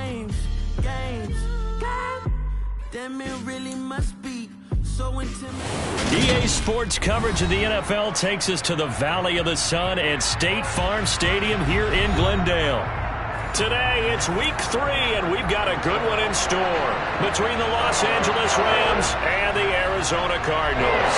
games. God damn, it really must be so intimidating. EA Sports coverage of the NFL takes us to the Valley of the Sun at State Farm Stadium here in Glendale. Today, it's week 3, and we've got a good one in store between the Los Angeles Rams and the Arizona Cardinals.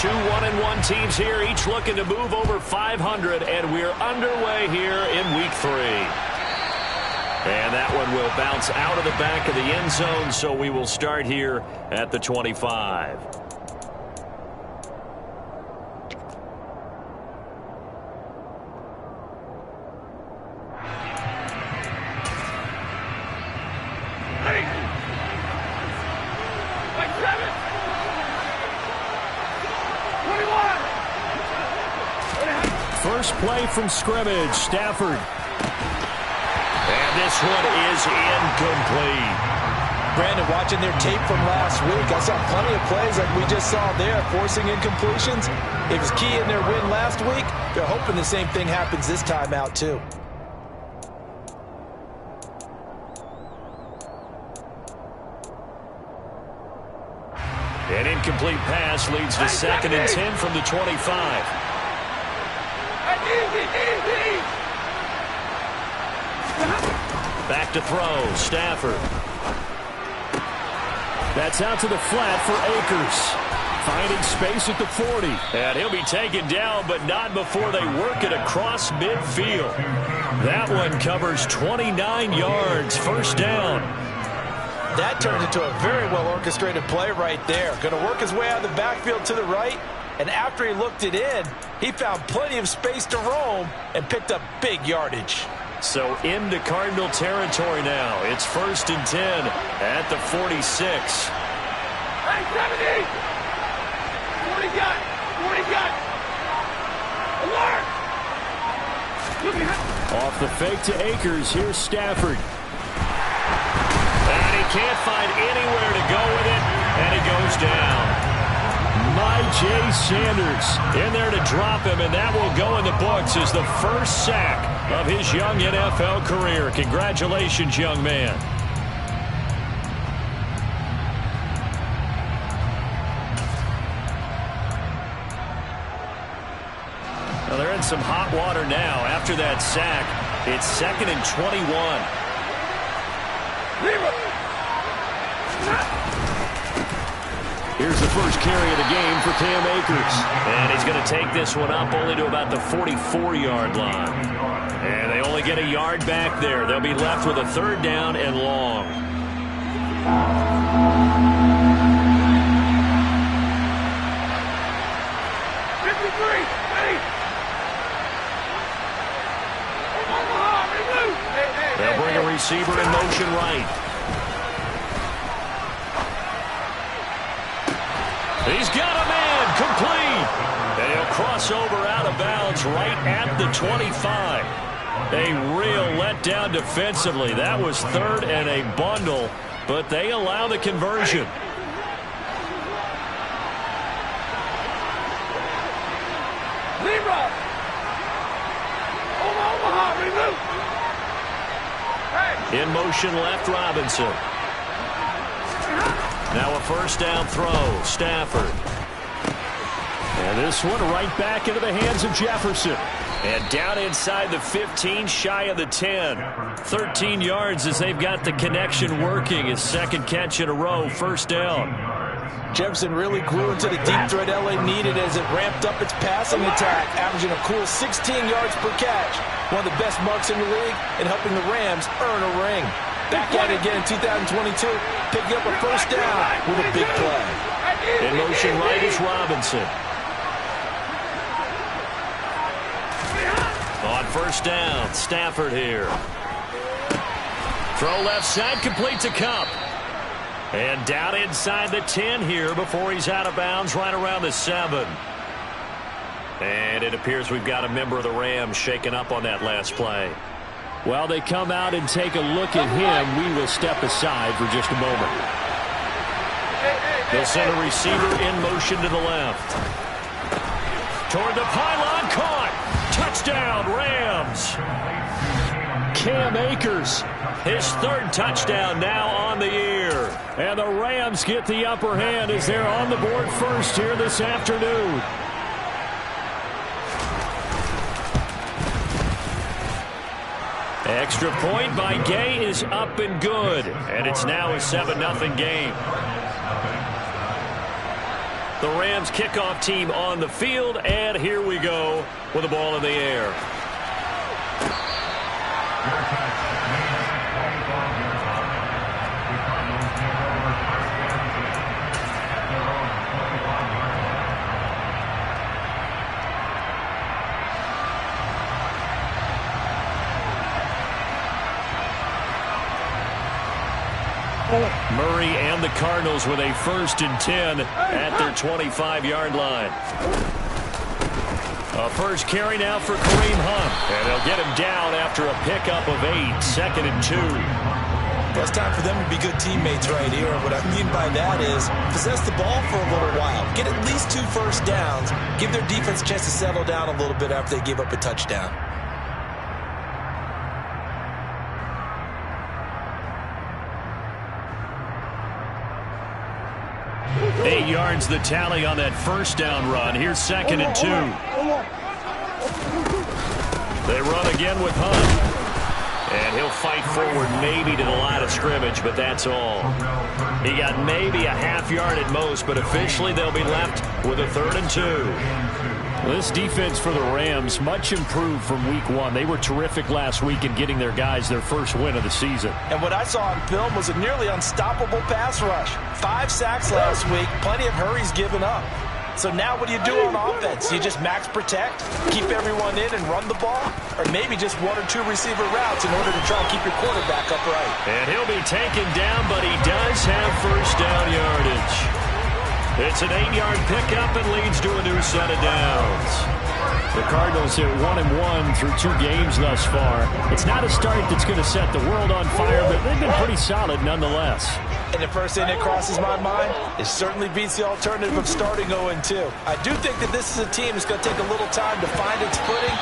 Two 1-1 teams here, each looking to move over 500, and we're underway here in week 3. And that one will bounce out of the back of the end zone, so we will start here at the 25. First play from scrimmage, Stafford. And this one is incomplete. Brandon, watching their tape from last week, I saw plenty of plays like we just saw there, forcing incompletions. It was key in their win last week. They're hoping the same thing happens this time out, too. An incomplete pass leads to 2nd and 10 from the 25. Back to throw, Stafford. That's out to the flat for Akers. Finding space at the 40. And he'll be taken down, but not before they work it across midfield. That one covers 29 yards, first down. That turns into a very well-orchestrated play right there. Going to work his way out of the backfield to the right. And after he looked it in, he found plenty of space to roam and picked up big yardage. So into Cardinal territory now. It's 1st and 10 at the 46. Hey, 70! 40 got! 40 got! Alert! Off the fake to Akers. Here's Stafford. And he can't find anywhere to go with it, and he goes down. Jay Sanders in there to drop him, and that will go in the books as the first sack of his young NFL career. Congratulations, young man. Now they're in some hot water now. After that sack, it's 2nd and 21. Here's the first carry of the game for Cam Akers. And he's going to take this one up only to about the 44-yard line. And they only get a yard back there. They'll be left with a 3rd down and long. They'll bring a receiver in motion right. He's got a man, complete. And he'll cross over out of bounds right at the 25. A real letdown defensively. That was 3rd and a bundle, but they allow the conversion. In motion left, Robinson. Now a 1st down throw, Stafford. And this one right back into the hands of Jefferson. And down inside the 15, shy of the 10. 13 yards as they've got the connection working. His 2nd catch in a row, 1st down. Jefferson really grew into the deep threat LA needed as it ramped up its passing attack, averaging a cool 16 yards per catch. One of the best marks in the league and helping the Rams earn a ring. Back at it again in 2022, picking up a 1st down with a big play. In motion right is Robinson. On 1st down, Stafford here. Throw left side, complete to Kupp. And down inside the 10 here before he's out of bounds right around the 7. And it appears we've got a member of the Rams shaken up on that last play. While they come out and take a look at him, we will step aside for just a moment. They'll send a receiver in motion to the left. Toward the pylon, caught. Touchdown, Rams. Cam Akers, his third touchdown now on the year. And the Rams get the upper hand as they're on the board first here this afternoon. Extra point by Gay is up and good. And it's now a 7-0 game. The Rams kickoff team on the field, and here we go with the ball in the air. Murray and the Cardinals with a 1st and 10 at their 25-yard line. A first carry now for Kareem Hunt. And they'll get him down after a pickup of 8, 2nd and 2. Well, it's time for them to be good teammates right here. What I mean by that is possess the ball for a little while. Get at least 2 first downs. Give their defense a chance to settle down a little bit after they give up a touchdown. 8 yards the tally on that first down run. Here's 2nd and 2. They run again with Hunt. And he'll fight forward maybe to the line of scrimmage, but that's all. He got maybe a half yard at most, but officially they'll be left with a 3rd and 2. This defense for the Rams, much improved from week 1. They were terrific last week in getting their guys their first win of the season. And what I saw on film was a nearly unstoppable pass rush. 5 sacks last week, plenty of hurries given up. So now what do you do on offense? You just max protect, keep everyone in and run the ball? Or maybe just 1 or 2 receiver routes in order to try and keep your quarterback upright? And he'll be taken down, but he does have first down yardage. It's an 8-yard pickup and leads to a new set of downs. The Cardinals are 1-1 through 2 games thus far. It's not a start that's going to set the world on fire, but they've been pretty solid nonetheless. And the first thing that crosses my mind, it certainly beats the alternative of starting 0-2. I do think that this is a team that's going to take a little time to find its footing.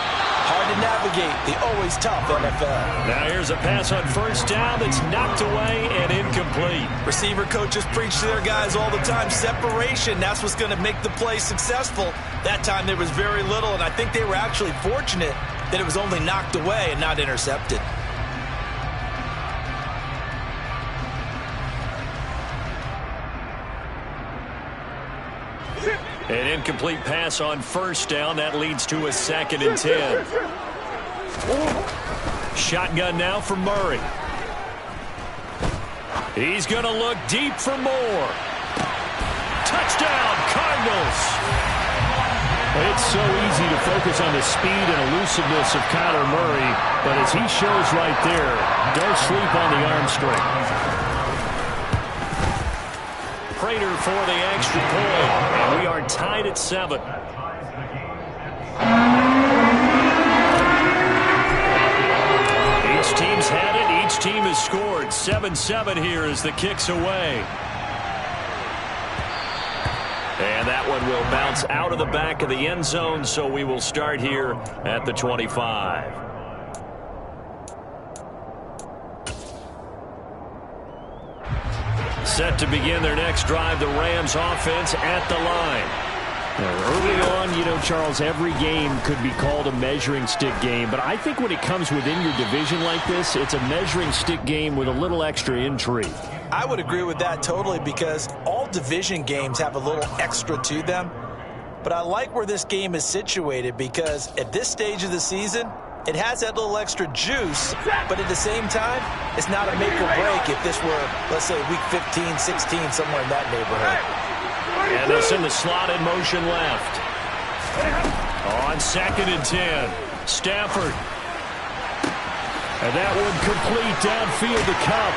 Hard to navigate the always tough NFL. Now here's a pass on first down that's knocked away and incomplete. Receiver coaches preach to their guys all the time. Separation, that's what's going to make the play successful. That time there was very little, and I think they were actually fortunate that it was only knocked away and not intercepted. An incomplete pass on first down. That leads to a 2nd and 10. Shotgun now for Murray. He's going to look deep for more. Touchdown, Cardinals. It's so easy to focus on the speed and elusiveness of Kyler Murray, but as he shows right there, don't sleep on the arm strength. Prater for the extra point, and we are tied at 7. Each team's had it. Each team has scored. 7-7 here as the kick's away. And that one will bounce out of the back of the end zone, so we will start here at the 25. Set to begin their next drive, the Rams offense at the line. Early on, you know, Charles, every game could be called a measuring stick game, but I think when it comes within your division like this, it's a measuring stick game with a little extra intrigue. I would agree with that totally, because all division games have a little extra to them. But I like where this game is situated, because at this stage of the season, it has that little extra juice, but at the same time, it's not a make or break if this were, let's say, week 15, 16, somewhere in that neighborhood. And they'll send the slot in motion left. On 2nd and 10, Stafford. And that one complete downfield to Cup.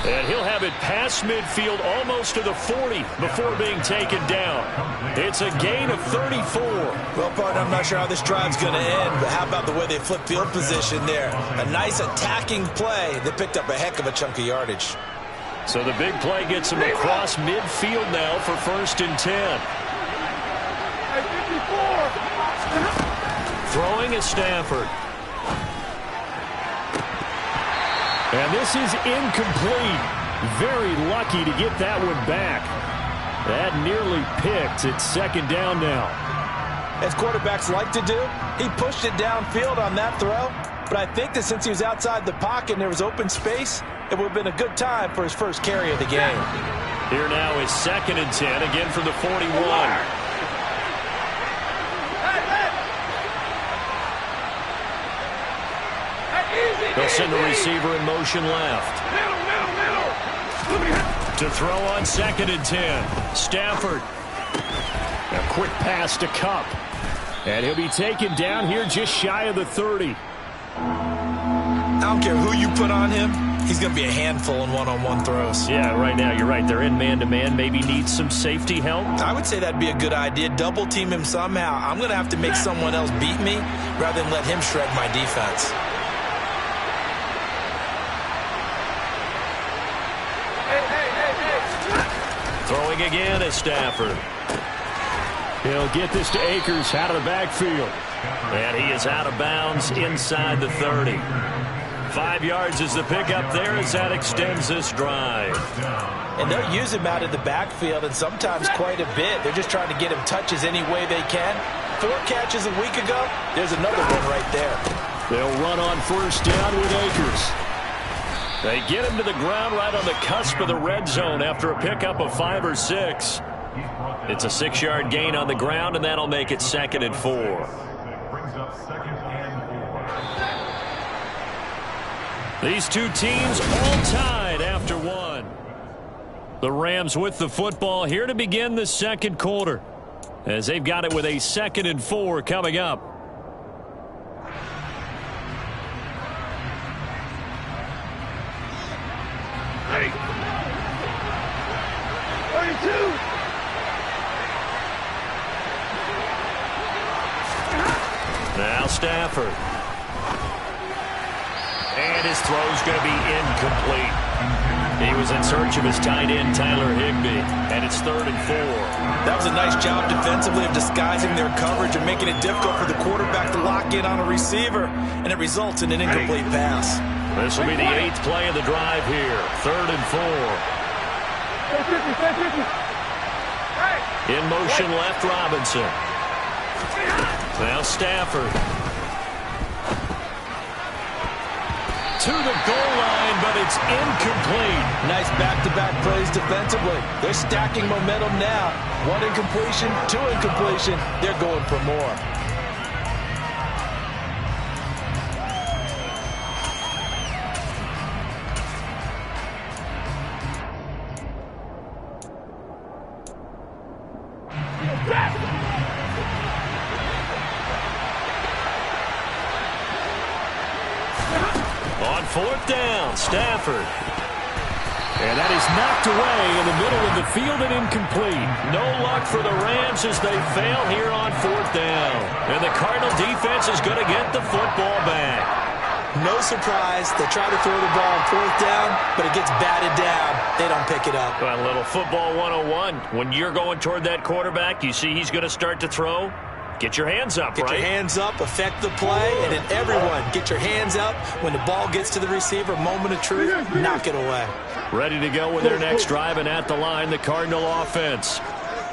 And he'll have it past midfield almost to the 40 before being taken down. It's a gain of 34. Well, partner, I'm not sure how this drive's going to end, but how about the way they flip field position there? A nice attacking play that picked up a heck of a chunk of yardage. So the big play gets him across midfield now for 1st and 10. Throwing is Stafford. And this is incomplete. Very lucky to get that one back. That nearly picked. It's 2nd down now. As quarterbacks like to do, he pushed it downfield on that throw. But I think that since he was outside the pocket and there was open space, it would have been a good time for his first carry of the game. Here now is 2nd and 10, again from the 41. They'll send the receiver in motion left. To throw on 2nd and 10. Stafford. A quick pass to Cup. And he'll be taken down here just shy of the 30. I don't care who you put on him. He's going to be a handful in one-on-one throws. Yeah, right now you're right. They're in man-to-man. Maybe needs some safety help. I would say that'd be a good idea. Double team him somehow. I'm going to have to make someone else beat me rather than let him shred my defense. Throwing again is Stafford. He'll get this to Akers out of the backfield. And he is out of bounds inside the 30. 5 yards is the pickup there as that extends this drive. And they'll use him out of the backfield, and sometimes quite a bit. They're just trying to get him touches any way they can. 4 catches a week ago. There's another one right there. They'll run on 1st down with Akers. They get him to the ground right on the cusp of the red zone after a pickup of 5 or 6. It's a 6-yard gain on the ground, and that'll make it 2nd and 4. These two teams all tied after 1. The Rams with the football here to begin the 2nd quarter, as they've got it with a 2nd and 4 coming up. Now Stafford. And his throw's going to be incomplete. He was in search of his tight end, Tyler Higbee, and it's 3rd and 4. That was a nice job defensively of disguising their coverage and making it difficult for the quarterback to lock in on a receiver, and it results in an incomplete pass. This will be the 8th play of the drive here. 3rd and 4. In motion left, Robinson. Now Stafford. To the goal line, but it's incomplete. Nice back-to-back plays defensively. They're stacking momentum now. 1 incompletion, 2 incompletion. They're going for more. On 4th down, Stafford. And that is knocked away in the middle of the field and incomplete. No luck for the Rams as they fail here on 4th down. And the Cardinal defense is going to get the football back. No surprise. They try to throw the ball on 4th down, but it gets batted down. They don't pick it up. Well, a little football 101. When you're going toward that quarterback, you see he's going to start to throw. Get your hands up, right? Get your hands up, affect the play, and then everyone get your hands up when the ball gets to the receiver. Moment of truth, knock it away. Ready to go with their next drive, and at the line, the Cardinal offense.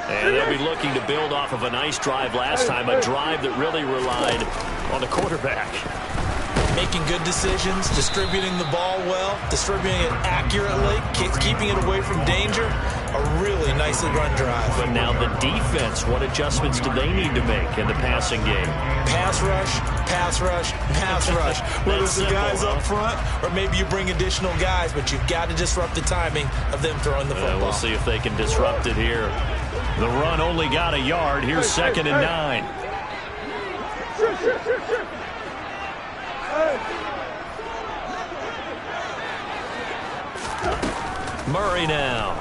And they'll be looking to build off of a nice drive last time, a drive that really relied on the quarterback. Making good decisions, distributing the ball well, distributing it accurately, keeping it away from danger. A really nicely run drive. But now the defense, what adjustments do they need to make in the passing game? Pass rush, pass rush, pass rush. Whether it's the guys up front or maybe you bring additional guys, but you've got to disrupt the timing of them throwing the football. We'll see if they can disrupt it here. The run only got a yard. Here's 2nd and 9. Murray now.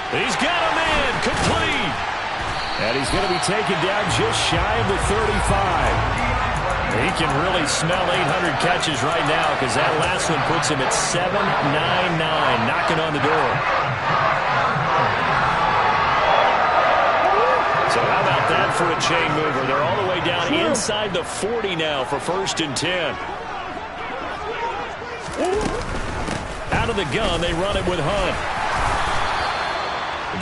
He's got a man, complete. And he's going to be taken down just shy of the 35. He can really smell 800 catches right now because that last one puts him at 799, knocking on the door. So how about that for a chain mover? They're all the way down inside the 40 now for 1st and 10. Out of the gun, they run it with Hunt.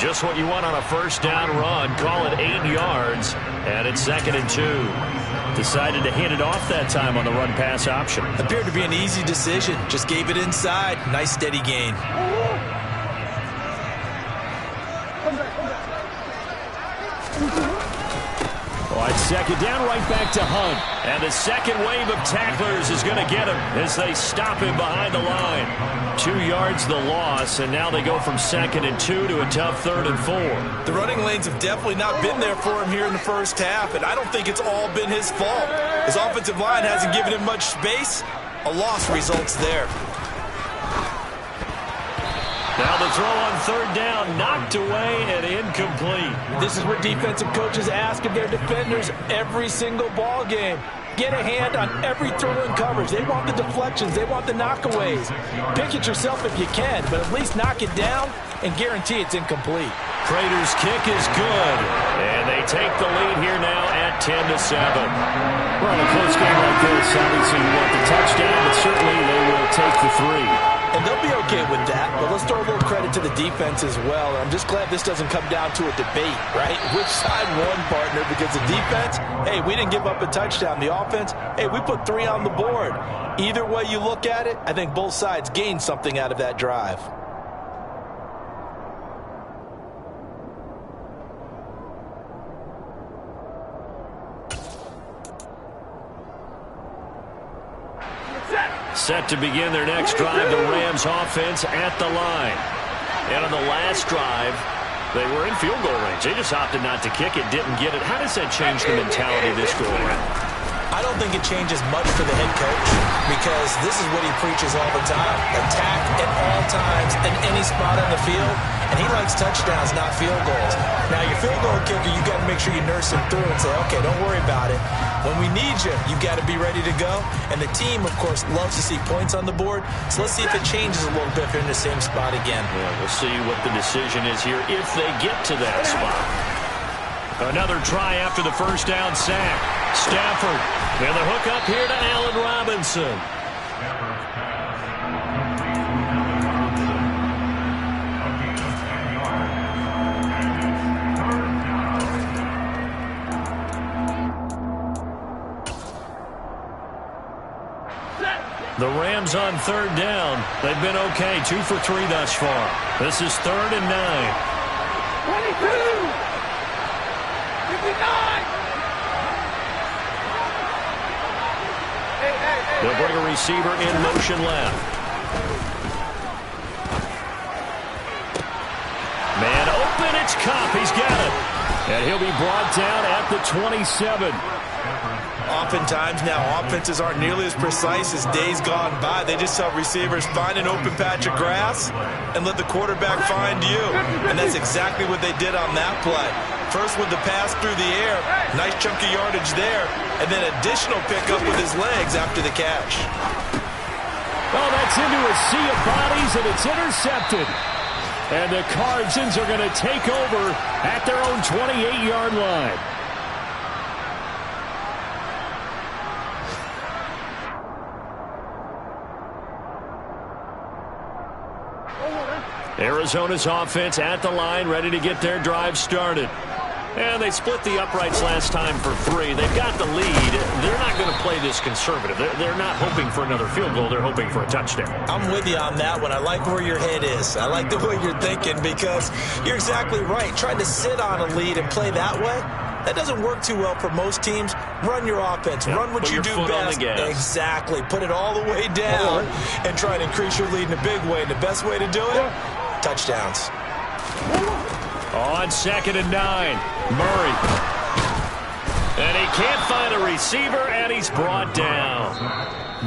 Just what you want on a 1st down run. Call it 8 yards, and it's 2nd and 2. Decided to hit it off that time on the run-pass option. Appeared to be an easy decision. Just gave it inside. Nice steady gain. On 2nd down, right back to Hunt. And the second wave of tacklers is going to get him as they stop him behind the line. 2 yards the loss, and now they go from 2nd and 2 to a tough 3rd and 4. The running lanes have definitely not been there for him here in the first half, and I don't think it's all been his fault. His offensive line hasn't given him much space. A loss results there. Now the throw on 3rd down, knocked away and incomplete. This is what defensive coaches ask of their defenders every single ball game. Get a hand on every throw in coverage. They want the deflections. They want the knockaways. Pick it yourself if you can, but at least knock it down and guarantee it's incomplete. Prater's kick is good, and they take the lead here now at 10-7. Well, in a close game like this, obviously you want the touchdown, but certainly they will take the 3. And they'll be okay with that, but let's throw a little credit to the defense as well. And I'm just glad this doesn't come down to a debate, right? Which side won, partner? Because the defense, hey, we didn't give up a touchdown. The offense, hey, we put 3 on the board. Either way you look at it, I think both sides gained something out of that drive. Set to begin their next drive, the Rams offense at the line. And on the last drive, they were in field goal range. They just opted not to kick it, didn't get it. How does that change the mentality this go around? I don't think it changes much for the head coach because this is what he preaches all the time. Attack at all times in any spot on the field, and he likes touchdowns, not field goals. Now, your field goal kicker, you got to make sure you nurse him through and say, okay, don't worry about it. When we need you, you got to be ready to go. And the team, of course, loves to see points on the board. So let's see if it changes a little bit if they're in the same spot again. Yeah, we'll see what the decision is here if they get to that spot. Another try after the 1st down sack. Stafford, and the hook up here to Allen Robinson. The Rams on 3rd down. They've been okay, 2 for 3 thus far. This is 3rd and 9. 22! 59! They'll bring a receiver in motion left. Man open, it's Kopp. He's got it. And he'll be brought down at the 27. Oftentimes now, offenses aren't nearly as precise as days gone by. They just help receivers find an open patch of grass and let the quarterback find you. And that's exactly what they did on that play. First with the pass through the air, nice chunk of yardage there, and then additional pickup with his legs after the catch. Oh, that's into a sea of bodies, and it's intercepted. And the Cardinals are going to take over at their own 28-yard line. Arizona's offense at the line, ready to get their drive started. And they split the uprights last time for 3. They've got the lead. They're not going to play this conservative. They're not hoping for another field goal. They're hoping for a touchdown. I'm with you on that one. I like where your head is. I like the way you're thinking because you're exactly right. Trying to sit on a lead and play that way, that doesn't work too well for most teams. Run your offense. Run what you do best. Exactly. Put it all the way down and try to increase your lead in a big way. And the best way to do it, touchdowns. On 2nd and 9, Murray. And he can't find a receiver, and he's brought down.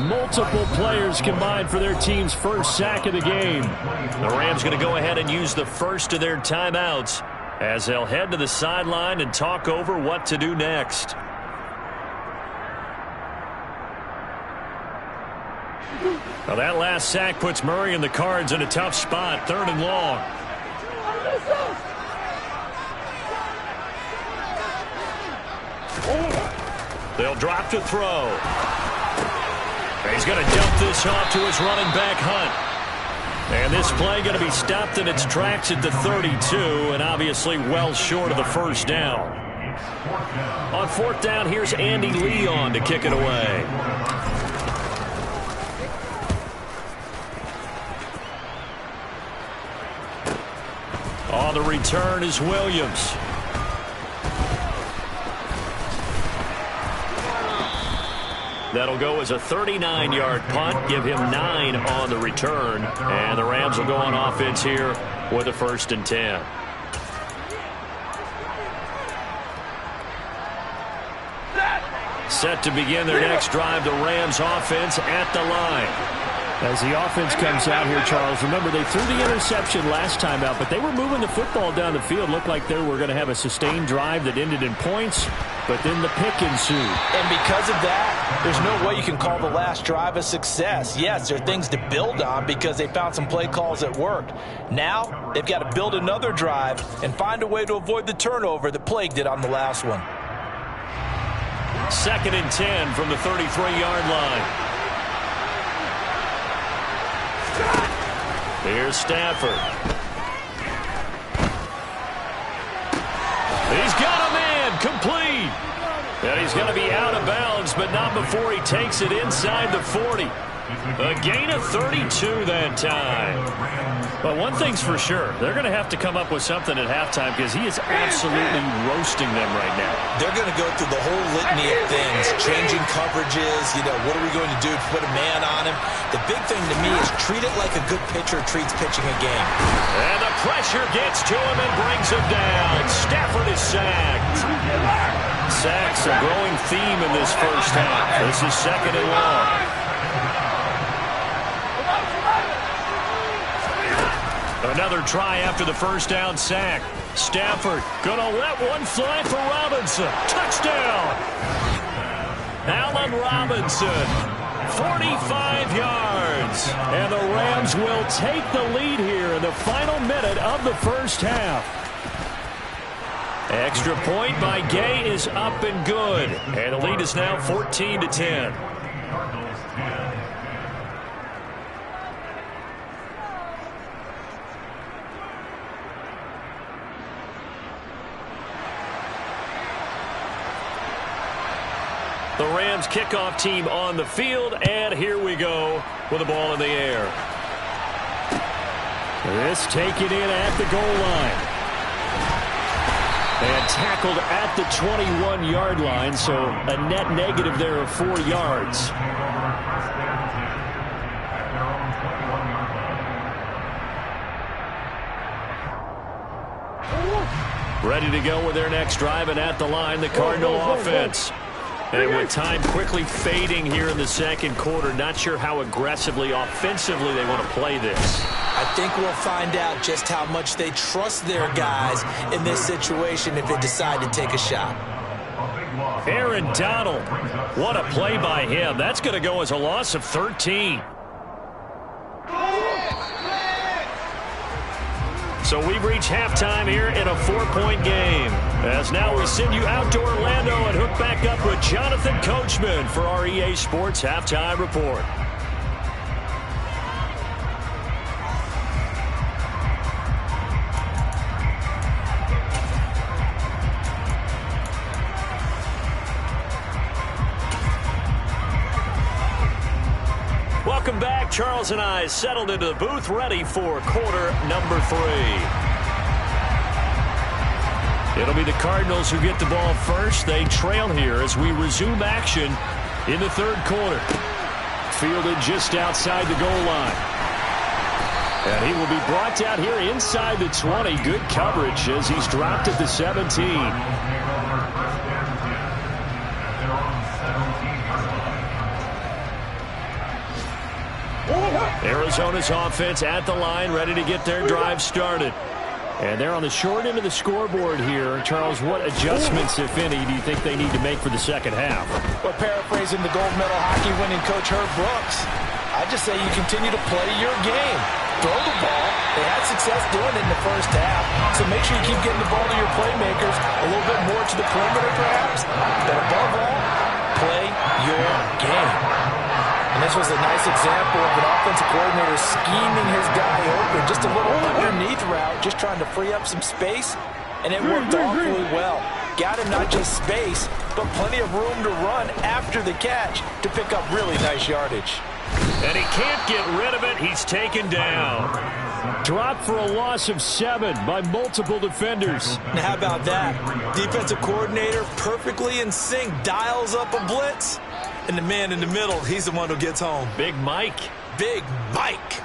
Multiple players combined for their team's first sack of the game. The Rams going to go ahead and use the first of their timeouts as they'll head to the sideline and talk over what to do next. Now that last sack puts Murray and the Cards in a tough spot, 3rd and long. They'll drop to throw. He's going to dump this off to his running back, Hunt. And this play going to be stopped in its tracks at the 32, and obviously well short of the first down. On 4th down, here's Andy Leon to kick it away. On the return is Williams. That'll go as a 39-yard punt, give him 9 on the return. And the Rams will go on offense here with a 1st and 10. Set to begin their next drive, the Rams offense at the line. As the offense comes out here, Charles, remember they threw the interception last time out, but they were moving the football down the field. Looked like they were going to have a sustained drive that ended in points, but then the pick ensued. And because of that, there's no way you can call the last drive a success. Yes, there are things to build on because they found some play calls that worked. Now, they've got to build another drive and find a way to avoid the turnover that plagued it on the last one. 2nd and 10 from the 33-yard line. Here's Stafford. He's got a man, complete. And he's going to be out of bounds, but not before he takes it inside the 40. A gain of 32 that time. But one thing's for sure, they're going to have to come up with something at halftime because he is absolutely roasting them right now. They're going to go through the whole litany of things, changing coverages, what are we going to do to put a man on him? The big thing to me is treat it like a good pitcher treats pitching a game. And the pressure gets to him and brings him down. Stafford is sacked. Sacks a growing theme in this first half. This is 2nd and long. Another try after the first down sack. Stafford gonna let one fly for Robinson. Touchdown! Allen Robinson, 45 yards. And the Rams will take the lead here in the final minute of the first half. Extra point by Gay is up and good. And the lead is now 14-10. The Rams kickoff team on the field, and here we go with the ball in the air. This taken in at the goal line. And tackled at the 21-yard line, so a net negative there of 4 yards. Ready to go with their next drive, and at the line, the Cardinal offense. And with time quickly fading here in the second quarter, not sure how aggressively, offensively they want to play this. I think we'll find out just how much they trust their guys in this situation if they decide to take a shot. Aaron Donald, what a play by him. That's going to go as a loss of 13. So we've reached halftime here in a 4-point game. As now we send you out to Orlando and hook back up with Jonathan Coachman for our EA Sports Halftime Report. Welcome back. Charles and I settled into the booth, ready for quarter number 3. It'll be the Cardinals who get the ball first. They trail here as we resume action in the third quarter. Fielded just outside the goal line. And he will be brought down here inside the 20. Good coverage as he's dropped at the 17. Arizona's offense at the line, ready to get their drive started. And they're on the short end of the scoreboard here. Charles, what adjustments, if any, do you think they need to make for the second half? Well, paraphrasing the gold medal hockey winning coach Herb Brooks, I just say you continue to play your game. Throw the ball. They had success doing it in the first half, so make sure you keep getting the ball to your playmakers, a little bit more to the perimeter perhaps, but above all, play your game. And this was a nice example of an offensive coordinator scheming his guy open, just a little underneath route, just trying to free up some space, and it worked awfully well. Got him not just space, but plenty of room to run after the catch to pick up really nice yardage. And he can't get rid of it. He's taken down. Dropped for a loss of 7 by multiple defenders. Now how about that? Defensive coordinator perfectly in sync, dials up a blitz. And the man in the middle, he's the one who gets home. Big Mike. Big Mike.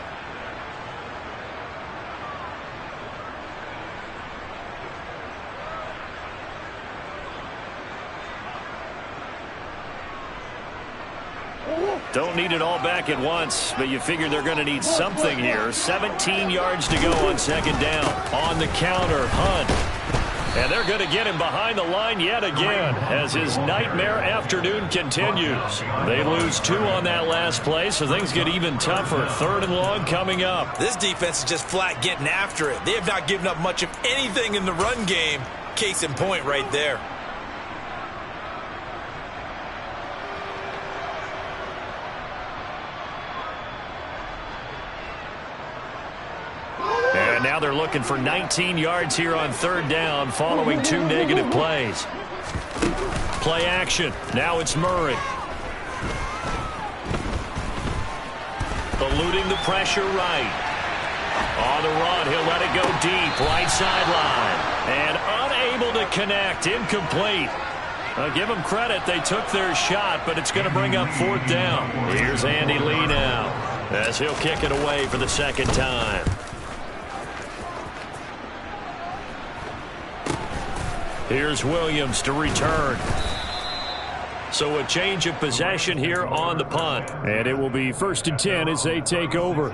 Don't need it all back at once, but you figure they're going to need something here. 17 yards to go on second down. On the counter, Hunt. And they're going to get him behind the line yet again as his nightmare afternoon continues. They lose 2 on that last play, so things get even tougher. 3rd and long coming up. This defense is just flat getting after it. They have not given up much of anything in the run game. Case in point right there. Now they're looking for 19 yards here on 3rd down following 2 negative plays. Play action. Now it's Murray. Eluding the pressure right. On the run, he'll let it go deep. Right sideline. And unable to connect. Incomplete. I'll give them credit. They took their shot, but it's going to bring up 4th down. Here's Andy Lee now as he'll kick it away for the 2nd time. Here's Williams to return. So a change of possession here on the punt. And it will be 1st and 10 as they take over.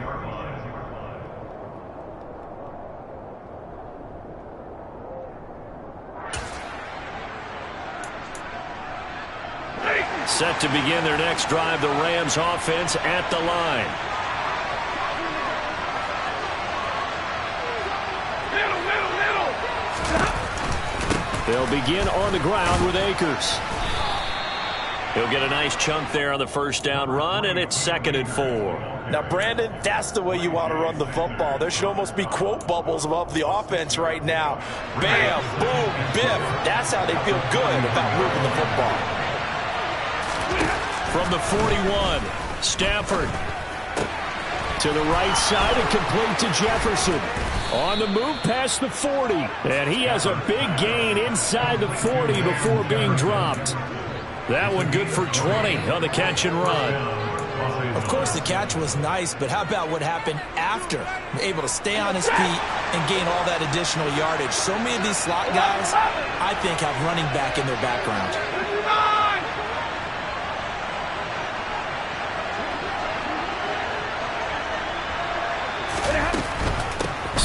Set to begin their next drive, the Rams offense at the line. They'll begin on the ground with Akers. He'll get a nice chunk there on the 1st down run, and it's 2nd and 4. Now, Brandon, that's the way you want to run the football. There should almost be quote bubbles above the offense right now. Bam, boom, biff. That's how they feel good about moving the football. From the 41, Stafford to the right side and complete to Jefferson. On the move past the 40. And he has a big gain inside the 40 before being dropped. That one good for 20 on the catch and run. Of course, the catch was nice, but how about what happened after? Able to stay on his feet and gain all that additional yardage. So many of these slot guys, I think, have running back in their background.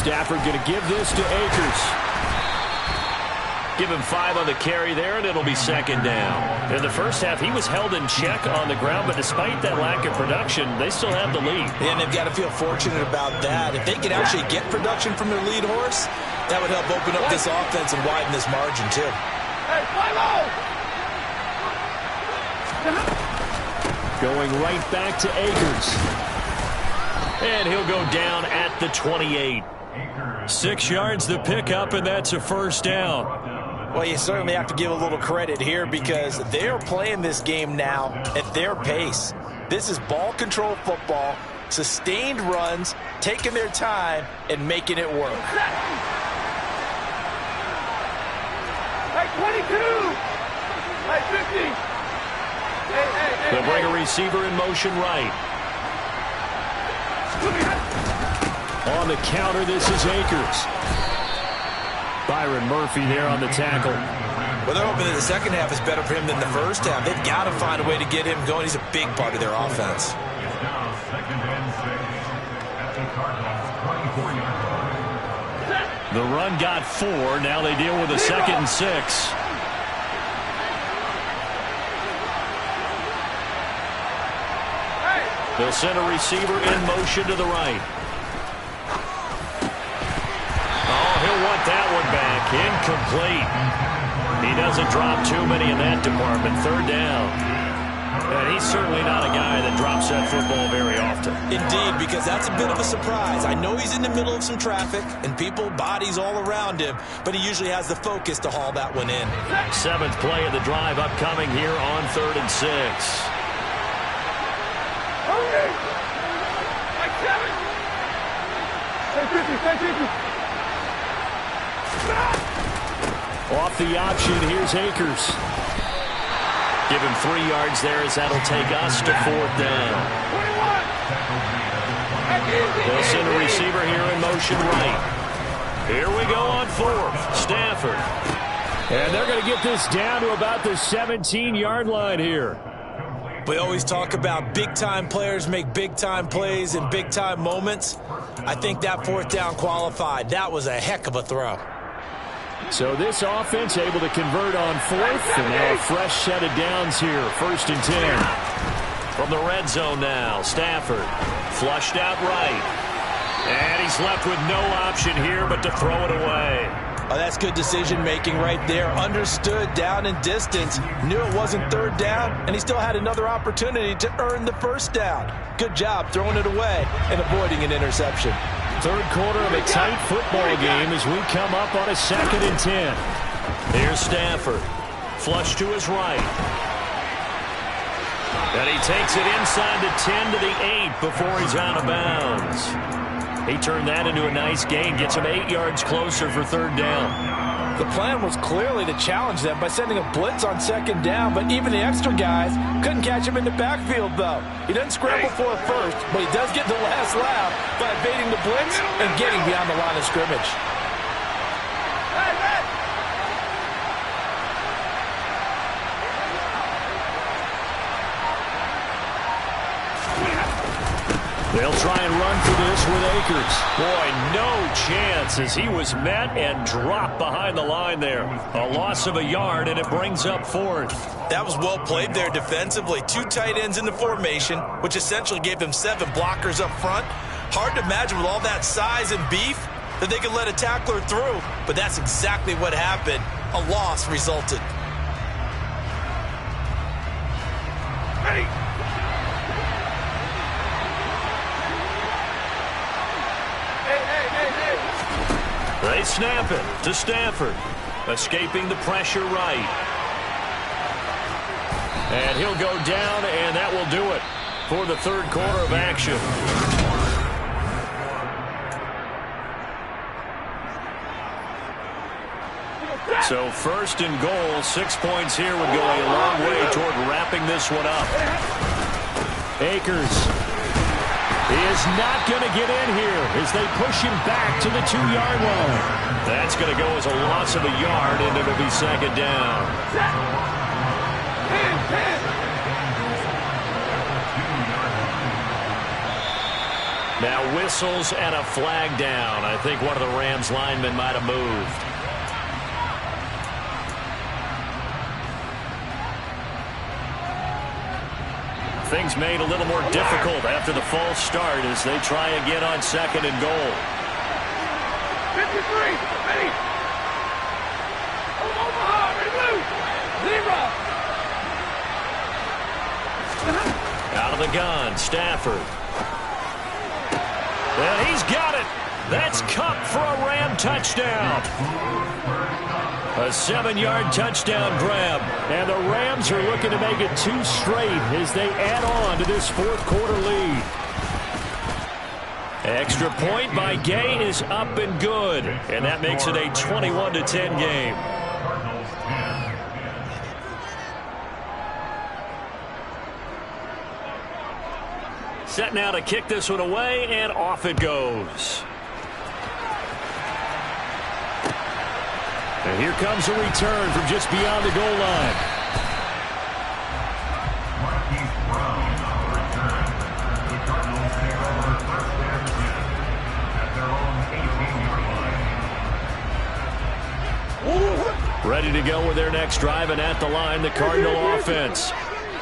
Stafford going to give this to Akers. Give him 5 on the carry there, and it'll be 2nd down. In the first half, he was held in check on the ground, but despite that lack of production, they still have the lead. And they've got to feel fortunate about that. If they could actually get production from their lead horse, that would help open up this offense and widen this margin, too. Hey, fly low! Going right back to Akers. And he'll go down at the 28. 6 yards the pickup, and that's a 1st down. Well, you certainly have to give a little credit here because they're playing this game now at their pace. This is ball control football, sustained runs, taking their time, and making it work. Hey, 22! Hey, 50! They'll bring a receiver in motion right. On the counter, this is Akers. Byron Murphy there on the tackle. Well, they're hoping that the second half is better for him than the first half. They've got to find a way to get him going. He's a big part of their offense. The run got 4. Now they deal with a 2nd and 6. They'll send a receiver in motion to the right. Oh, he'll want that one back. Incomplete. He doesn't drop too many in that department. 3rd down. And he's certainly not a guy that drops that football very often. Indeed, because that's a bit of a surprise. I know he's in the middle of some traffic and people, bodies all around him, but he usually has the focus to haul that one in. 7th play of the drive upcoming here on 3rd and 6. Off the option, here's Akers. Give him 3 yards there as that'll take us to 4th down. They'll send a receiver here in motion right. Here we go on 4th. Stafford. And they're going to get this down to about the 17-yard line here. We always talk about big-time players make big-time plays in big-time moments. I think that 4th down qualified. That was a heck of a throw. So this offense able to convert on 4th, and now a fresh set of downs here. 1st and 10. From the red zone now, Stafford flushed out right. And he's left with no option here but to throw it away. Oh, that's good decision-making right there. Understood down and distance. Knew it wasn't 3rd down, and he still had another opportunity to earn the 1st down. Good job throwing it away and avoiding an interception. 3rd quarter of a tight football game as we come up on a 2nd and 10. Here's Stafford. Flush to his right. And he takes it inside the 10 to the 8 before he's out of bounds. He turned that into a nice gain. Gets him 8 yards closer for 3rd down. The plan was clearly to challenge them by sending a blitz on 2nd down, but even the extra guys couldn't catch him in the backfield, though. He doesn't scramble for a first, but he does get the last laugh by evading the blitz and getting beyond the line of scrimmage. They'll try and run for this with Akers. Boy, no chance as he was met and dropped behind the line there. A loss of a yard, and it brings up 4th. That was well played there defensively. 2 tight ends in the formation, which essentially gave them 7 blockers up front. Hard to imagine with all that size and beef that they could let a tackler through, but that's exactly what happened. A loss resulted. Ready. They snap it to Stafford. Escaping the pressure right. And he'll go down, and that will do it for the 3rd quarter of action. So 1st and goal, 6 points here would go a long way toward wrapping this one up. Akers. He is not going to get in here as they push him back to the 2-yard line. That's going to go as a loss of a yard, and it'll be 2nd down. Now whistles and a flag down. I think one of the Rams linemen might have moved. Things made a little more difficult after the false start as they try again on 2nd and goal. 53, ready. Omaha, remove. 0. Out of the gun, Stafford. And he's got it. That's Cup for a Ram touchdown. A 7-yard touchdown grab. And the Rams are looking to make it 2 straight as they add on to this 4th quarter lead. Extra point by Gay is up and good. And that makes it a 21-10 game. Set now to kick this one away, and off it goes. And here comes a return from just beyond the goal line. ready to go with their next drive, and at the line, the Cardinal offense.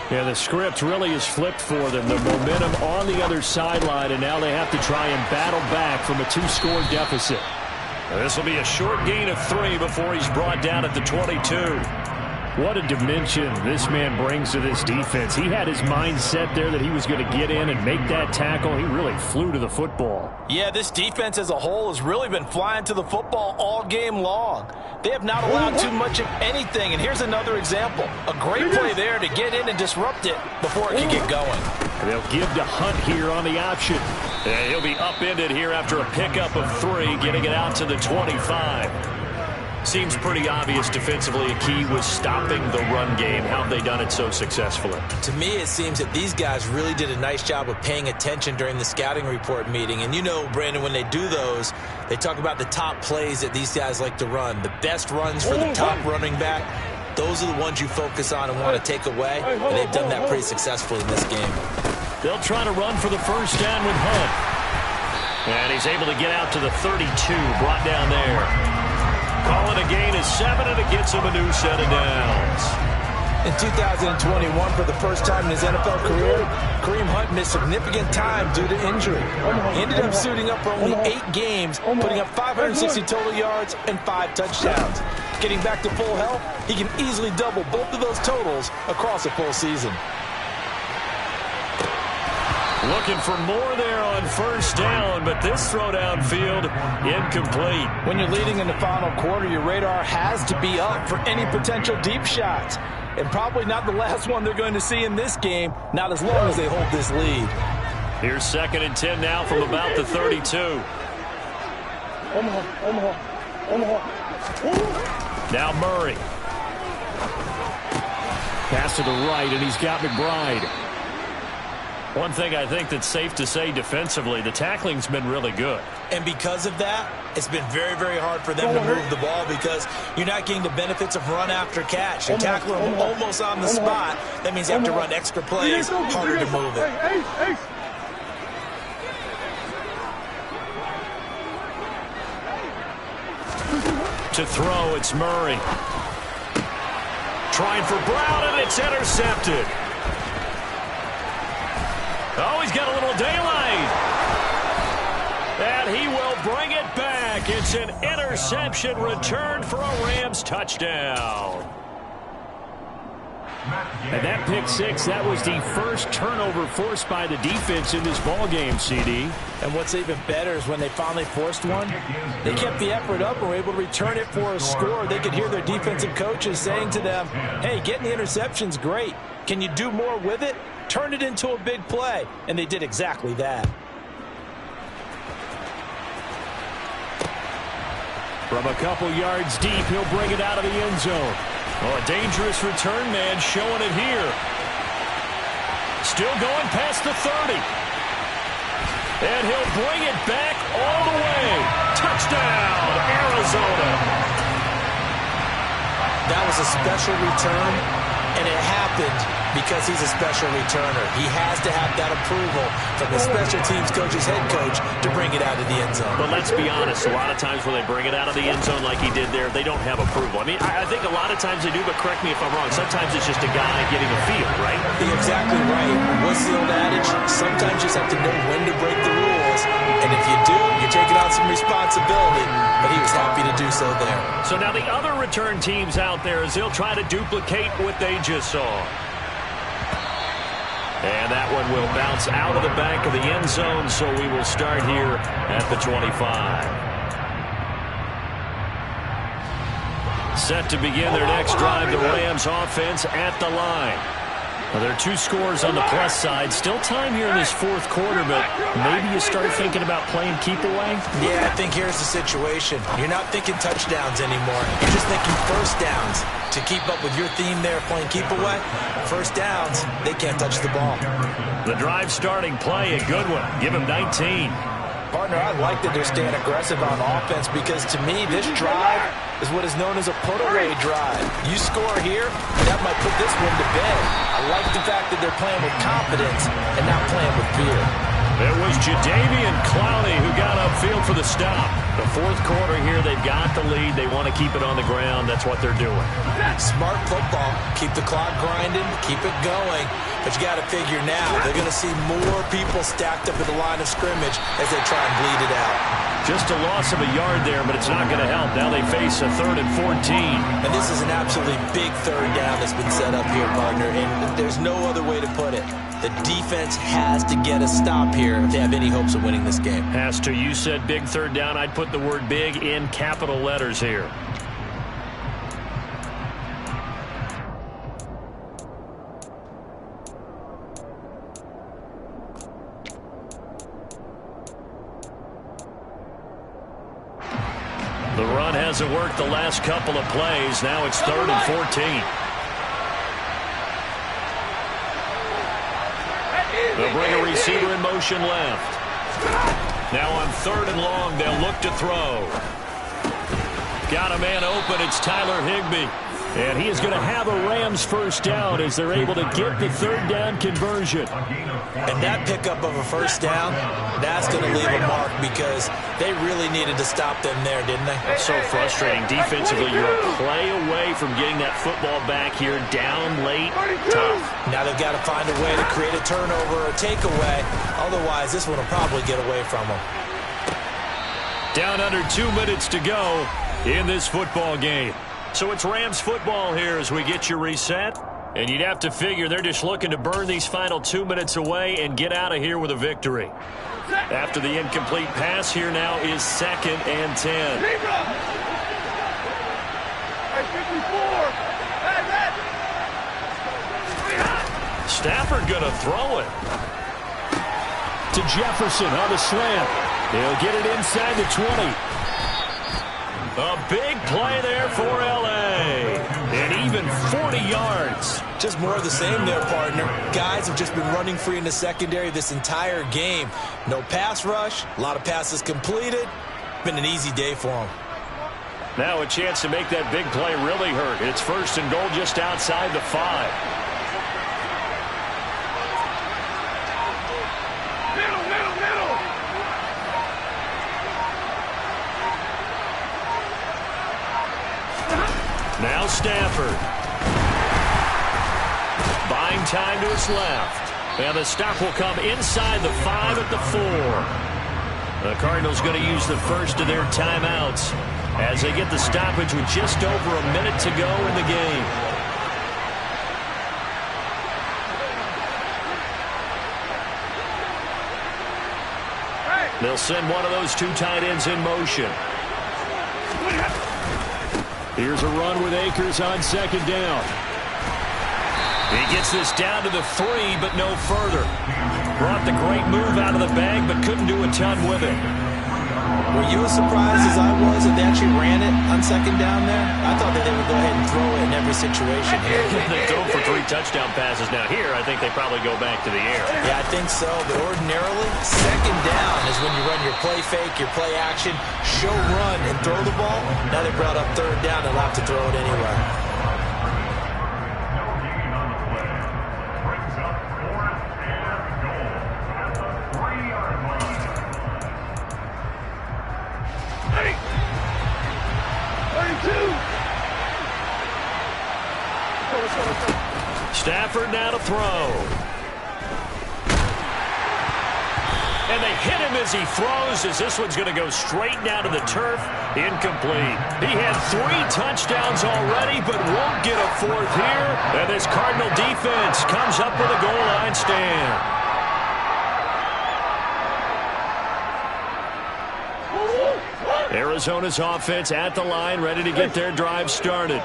Yeah, the script really is flipped for them. The momentum on the other sideline, and now they have to try and battle back from a 2-score deficit. This will be a short gain of 3 before he's brought down at the 22. What a dimension this man brings to this defense. He had his mind set there that he was going to get in and make that tackle. He really flew to the football. Yeah, this defense as a whole has really been flying to the football all game long. They have not allowed too much of anything, and here's another example. A great play there to get in and disrupt it before it can get going. And they'll give to Hunt here on the option. And he'll be upended here after a pickup of 3, getting it out to the 25. Seems pretty obvious defensively a key was stopping the run game. How have they done it so successfully? To me, it seems that these guys really did a nice job of paying attention during the scouting report meeting. And you know, Brandon, when they do those, they talk about the top plays that these guys like to run. The best runs for the top running back, those are the ones you focus on and want to take away. And they've done that pretty successfully in this game. They'll try to run for the first down with Hunt. And he's able to get out to the 32, brought down there. Calling a gain of 7, and it gets him a new set of downs. In 2021, for the first time in his NFL career, Kareem Hunt missed significant time due to injury. He ended up suiting up for only 8 games, putting up 560 total yards and 5 touchdowns. Getting back to full health, he can easily double both of those totals across a full season. Looking for more there on first down, but this throw downfield incomplete. When you're leading in the final quarter, your radar has to be up for any potential deep shots. And probably not the last one they're going to see in this game, not as long as they hold this lead. Here's 2nd and 10 now from about the 32. Now Murray. Pass to the right, and he's got McBride. One thing I think that's safe to say defensively, the tackling's been really good. And because of that, it's been very, very hard for them to move the ball because you're not getting the benefits of run after catch. You tackle them almost on the spot. That means you have to run extra plays, harder to move it. To throw, it's Murray. Trying for Brown, and it's intercepted. Oh, he's got a little daylight. And he will bring it back. It's an interception returned for a Rams touchdown. And that pick 6, that was the first turnover forced by the defense in this ballgame, CD. And what's even better is when they finally forced one, they kept the effort up and were able to return it for a score. They could hear their defensive coaches saying to them, hey, getting the interception's great. Can you do more with it? Turn it into a big play. And they did exactly that. From a couple yards deep, he'll bring it out of the end zone. Oh, a dangerous return man showing it here. Still going past the 30. And he'll bring it back all the way. Touchdown, Arizona. That was a special return, and it happened because he's a special returner. He has to have that approval from the special teams coach's head coach to bring it out of the end zone. But let's be honest, a lot of times when they bring it out of the end zone like he did there, they don't have approval. I mean, I think a lot of times they do, but correct me if I'm wrong. Sometimes it's just a guy getting a feel, right? You're exactly right. What's the old adage? Sometimes you just have to know when to break the rules. And if you do, you're taking on some responsibility. But he was happy to do so there. So now the other return teams out there as they'll try to duplicate what they just saw. And that one will bounce out of the back of the end zone, so we will start here at the 25. Set to begin their next drive, the Rams offense at the line. Well, there are 2 scores on the plus side. Still time here in this 4th quarter, but maybe you start thinking about playing keep away? Yeah, I think here's the situation. You're not thinking touchdowns anymore. You're just thinking first downs. To keep up with your theme there, playing keep away, first downs, they can't touch the ball. The drive starting play, a good one. Give him 19. Partner, I like that they're staying aggressive on offense because to me, this drive is what is known as a put-away drive. You score here, that might put this one to bed. I like the fact that they're playing with confidence and not playing with fear. It was Jadeveon Clowney who got upfield for for the stop. The fourth quarter here, they've got the lead. They want to keep it on the ground. That's what they're doing. Smart football. Keep the clock grinding. Keep it going. But you got to figure now, they're going to see more people stacked up at the line of scrimmage as they try and bleed it out. Just a loss of a yard there, but it's not going to help. Now they face a 3rd and 14. And this is an absolutely big third down that's been set up here, partner, and there's no other way to put it. The defense has to get a stop here if they have any hopes of winning this game. Has to. You said big third down. I'd put the word big in capital letters here. The run hasn't worked the last couple of plays. Now it's 3rd and 14. They'll bring a receiver in motion left. Now on 3rd and long, they'll look to throw. Got a man open. It's Tyler Higbee. And he is going to have a Rams first down as they're able to get the 3rd down conversion. And that pickup of a first down, that's going to leave a mark because they really needed to stop them there, didn't they? That's so frustrating. Defensively, you're a play away from getting that football back here down late. Tough. Now they've got to find a way to create a turnover or takeaway. Otherwise, this one will probably get away from them. Down under 2 minutes to go in this football game. So it's Rams football here as we get you reset. And you'd have to figure they're just looking to burn these final 2 minutes away and get out of here with a victory. After the incomplete pass, here now is 2nd and 10. Stafford going to throw it. To Jefferson on the slant. He'll get it inside the 20. A big play there for L.A. And even 40 yards. Just more of the same there, partner. Guys have just been running free in the secondary this entire game. No pass rush, a lot of passes completed. Been an easy day for them. Now a chance to make that big play really hurt. It's 1st and goal just outside the 5. Now Stafford. Buying time to his left. And the stop will come inside the 5 at the 4. The Cardinals going to use the first of their timeouts as they get the stoppage with just over a minute to go in the game. They'll send one of those 2 tight ends in motion. Here's a run with Akers on 2nd down. He gets this down to the 3, but no further. Brought the great move out of the bag, but couldn't do a ton with it. Were you as surprised as I was that they actually ran it on 2nd down there? I thought that they would go ahead and throw it in every situation here. They throw for 3 touchdown passes. Now here, I think they probably go back to the air. Yeah, I think so. But ordinarily, 2nd down is when you run your play fake, your play action, show run, and throw the ball. Now they brought up 3rd down and have to throw it anyway. Stafford now to throw. And they hit him as he throws, as this one's going to go straight down to the turf. Incomplete. He had 3 touchdowns already, but won't get a 4th here. And this Cardinal defense comes up with a goal line stand. Arizona's offense at the line, ready to get their drive started.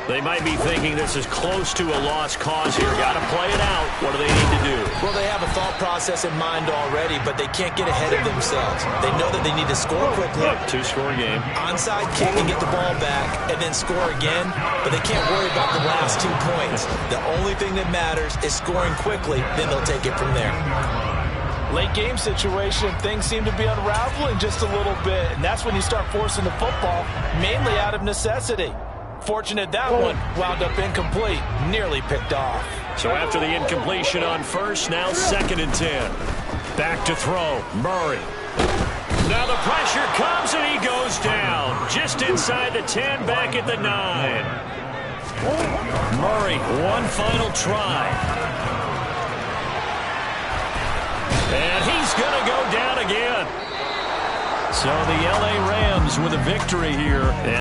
They might be thinking this is close to a lost cause here. Got to play it out. What do they need to do? Well, they have a thought process in mind already, but they can't get ahead of themselves. They know that they need to score quickly. 2-score game. Onside kick and get the ball back, and then score again. But they can't worry about the last 2 points. The only thing that matters is scoring quickly. Then they'll take it from there. Late game situation, things seem to be unraveling just a little bit, and that's when you start forcing the football, mainly out of necessity. Fortunate that one wound up incomplete, nearly picked off. So after the incompletion on 1st, now 2nd and 10. Back to throw, Murray. Now the pressure comes and he goes down. Just inside the 10, back at the 9. Murray, one final try. And he's going to go down again. So the L.A. Rams with a victory here.